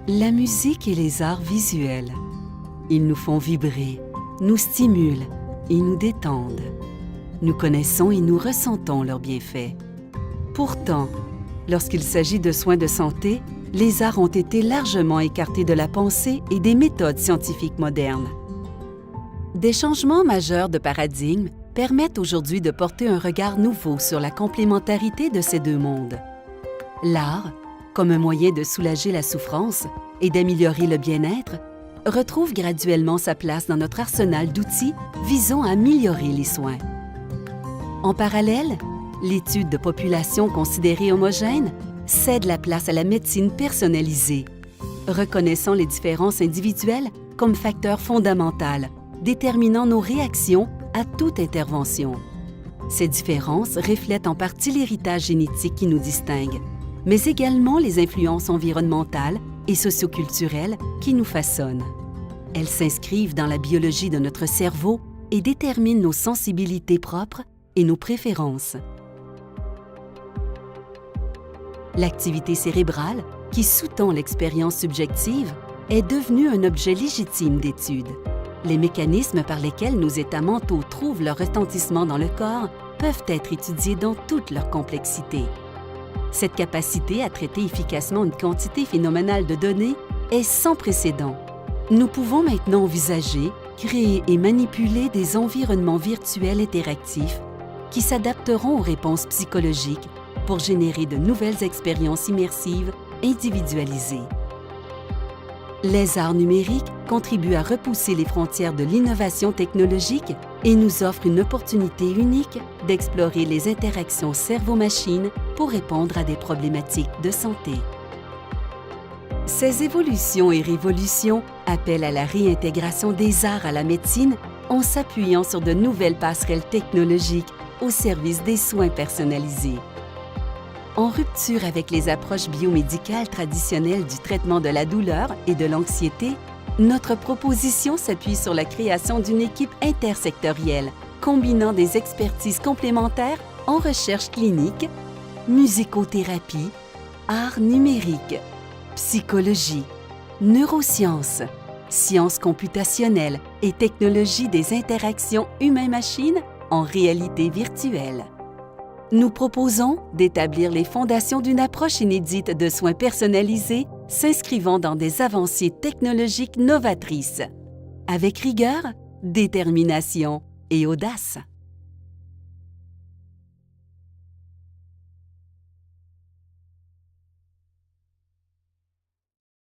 La musique et les arts visuels. Ils nous font vibrer, nous stimulent et nous détendent. Nous connaissons et nous ressentons leurs bienfaits. Pourtant, lorsqu'il s'agit de soins de santé, les arts ont été largement écartés de la pensée et des méthodes scientifiques modernes. Des changements majeurs de paradigme permettent aujourd'hui de porter un regard nouveau sur la complémentarité de ces deux mondes. L'art, comme un moyen de soulager la souffrance et d'améliorer le bien-être, retrouve graduellement sa place dans notre arsenal d'outils visant à améliorer les soins. En parallèle, l'étude de populations considérées homogènes cède la place à la médecine personnalisée, reconnaissant les différences individuelles comme facteur fondamental, déterminant nos réactions à toute intervention. Ces différences reflètent en partie l'héritage génétique qui nous distingue, mais également les influences environnementales et socioculturelles qui nous façonnent. Elles s'inscrivent dans la biologie de notre cerveau et déterminent nos sensibilités propres et nos préférences. L'activité cérébrale, qui sous-tend l'expérience subjective, est devenue un objet légitime d'étude. Les mécanismes par lesquels nos états mentaux trouvent leur retentissement dans le corps peuvent être étudiés dans toute leur complexité. Cette capacité à traiter efficacement une quantité phénoménale de données est sans précédent. Nous pouvons maintenant envisager, créer et manipuler des environnements virtuels interactifs qui s'adapteront aux réponses psychologiques pour générer de nouvelles expériences immersives individualisées. Les arts numériques contribuent à repousser les frontières de l'innovation technologique et nous offrent une opportunité unique d'explorer les interactions cerveau-machine pour répondre à des problématiques de santé. Ces évolutions et révolutions appellent à la réintégration des arts à la médecine en s'appuyant sur de nouvelles passerelles technologiques au service des soins personnalisés. En rupture avec les approches biomédicales traditionnelles du traitement de la douleur et de l'anxiété, notre proposition s'appuie sur la création d'une équipe intersectorielle combinant des expertises complémentaires en recherche clinique, musicothérapie, arts numériques, psychologie, neurosciences, sciences computationnelles et technologie des interactions humain-machine en réalité virtuelle. Nous proposons d'établir les fondations d'une approche inédite de soins personnalisés s'inscrivant dans des avancées technologiques novatrices, avec rigueur, détermination et audace.